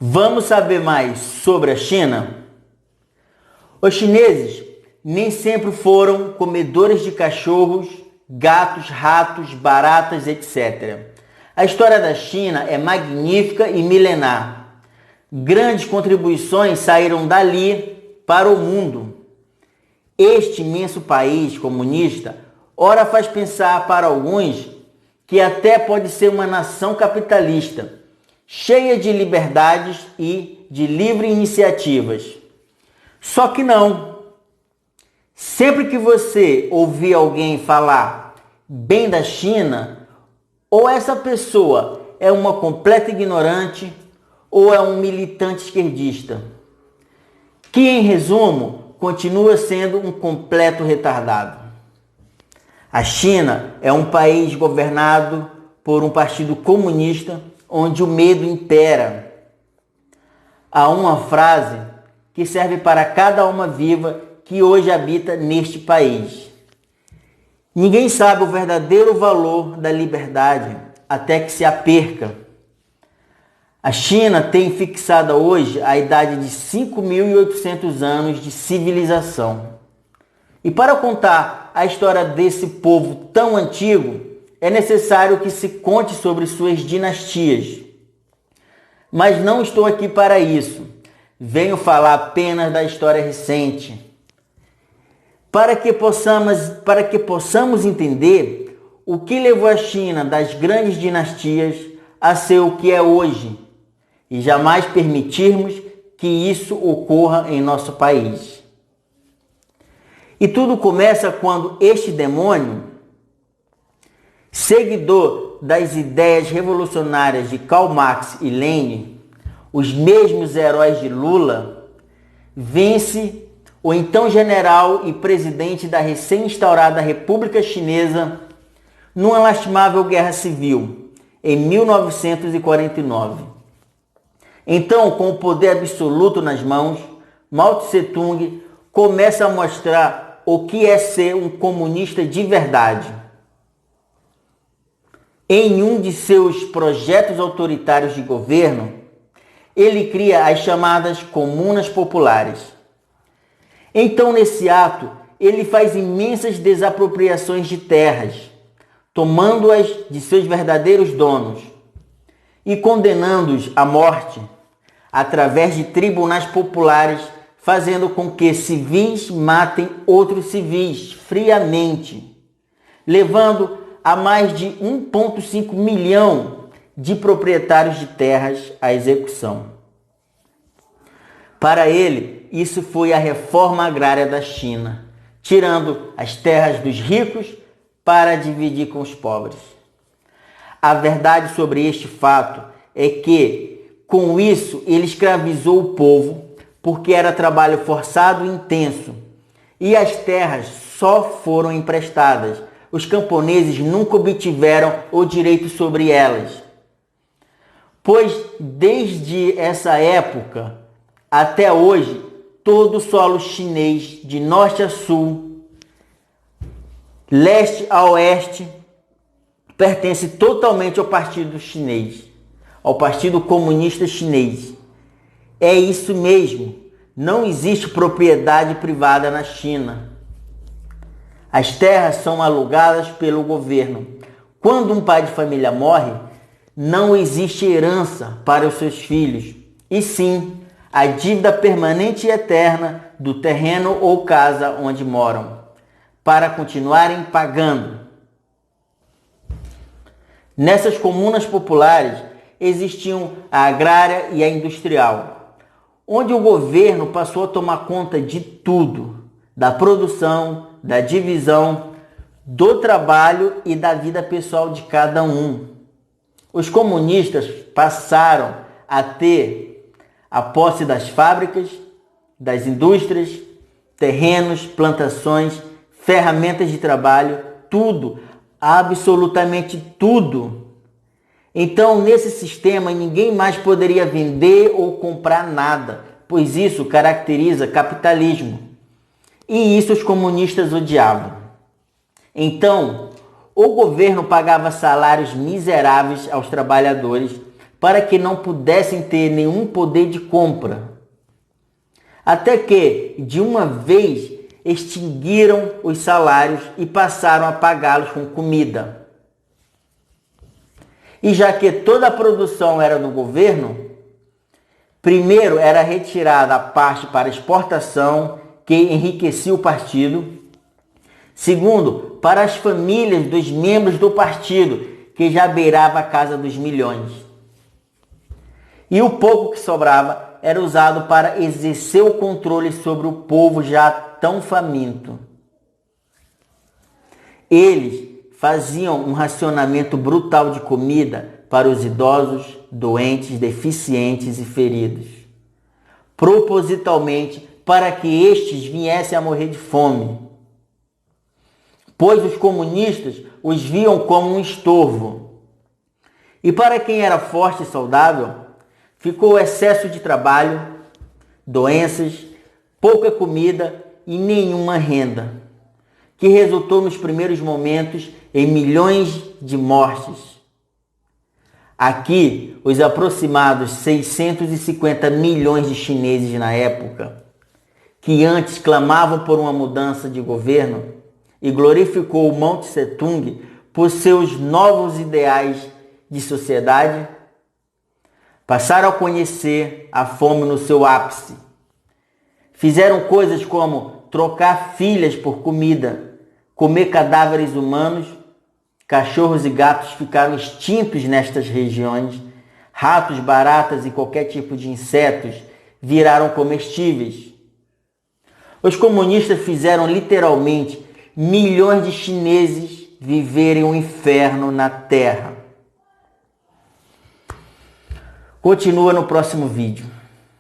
Vamos saber mais sobre a China? Os chineses nem sempre foram comedores de cachorros, gatos, ratos, baratas, etc. A história da China é magnífica e milenar. Grandes contribuições saíram dali para o mundo. Este imenso país comunista, ora faz pensar para alguns que até pode ser uma nação capitalista, cheia de liberdades e de livre iniciativas. Só que não. Sempre que você ouvir alguém falar bem da China, ou essa pessoa é uma completa ignorante ou é um militante esquerdista, que em resumo continua sendo um completo retardado. A China é um país governado por um partido comunista onde o medo impera. Há uma frase que serve para cada alma viva que hoje habita neste país. Ninguém sabe o verdadeiro valor da liberdade até que se a perca. A China tem fixada hoje a idade de 5.800 anos de civilização. E para contar a história desse povo tão antigo, é necessário que se conte sobre suas dinastias. Mas não estou aqui para isso. Venho falar apenas da história recente. Para que possamos entender o que levou a China das grandes dinastias a ser o que é hoje e jamais permitirmos que isso ocorra em nosso país. E tudo começa quando este demônio, seguidor das ideias revolucionárias de Karl Marx e Lenin, os mesmos heróis de Lula, vence o então general e presidente da recém-instaurada República Chinesa numa lastimável guerra civil, em 1949. Então, com o poder absoluto nas mãos, Mao Tse-tung começa a mostrar o que é ser um comunista de verdade. Em um de seus projetos autoritários de governo, ele cria as chamadas comunas populares. Então, nesse ato, ele faz imensas desapropriações de terras, tomando-as de seus verdadeiros donos e condenando-os à morte através de tribunais populares, fazendo com que civis matem outros civis friamente, levando a mais de 1,5 milhão de proprietários de terras à execução. Para ele, isso foi a reforma agrária da China, tirando as terras dos ricos para dividir com os pobres. A verdade sobre este fato é que, com isso, ele escravizou o povo, porque era trabalho forçado e intenso, e as terras só foram emprestadas. Os camponeses nunca obtiveram o direito sobre elas, pois desde essa época até hoje, todo o solo chinês, de norte a sul, leste a oeste, pertence totalmente ao Partido Chinês, ao Partido Comunista Chinês. É isso mesmo, não existe propriedade privada na China. As terras são alugadas pelo governo. Quando um pai de família morre, não existe herança para os seus filhos, e sim a dívida permanente e eterna do terreno ou casa onde moram, para continuarem pagando. Nessas comunas populares existiam a agrária e a industrial, onde o governo passou a tomar conta de tudo, da produção, da divisão, do trabalho e da vida pessoal de cada um. Os comunistas passaram a ter a posse das fábricas, das indústrias, terrenos, plantações, ferramentas de trabalho, tudo, absolutamente tudo. Então, nesse sistema, ninguém mais poderia vender ou comprar nada, pois isso caracteriza capitalismo. E isso os comunistas odiavam. Então, o governo pagava salários miseráveis aos trabalhadores para que não pudessem ter nenhum poder de compra. Até que, de uma vez, extinguiram os salários e passaram a pagá-los com comida. E já que toda a produção era do governo, primeiro era retirada a parte para exportação, que enriquecia o partido. Segundo, para as famílias dos membros do partido, que já beirava a casa dos milhões. E o pouco que sobrava era usado para exercer o controle sobre o povo já tão faminto. Eles faziam um racionamento brutal de comida para os idosos, doentes, deficientes e feridos, propositalmente para que estes viessem a morrer de fome, pois os comunistas os viam como um estorvo. E para quem era forte e saudável, ficou excesso de trabalho, doenças, pouca comida e nenhuma renda, que resultou nos primeiros momentos em milhões de mortes. Aqui, os aproximados 650 milhões de chineses na época, que antes clamavam por uma mudança de governo e glorificou o Mao Tse-tung por seus novos ideais de sociedade, passaram a conhecer a fome no seu ápice. Fizeram coisas como trocar filhas por comida, comer cadáveres humanos, cachorros e gatos ficaram extintos nestas regiões, ratos, baratas e qualquer tipo de insetos viraram comestíveis. Os comunistas fizeram literalmente milhões de chineses viverem um inferno na Terra. Continua no próximo vídeo.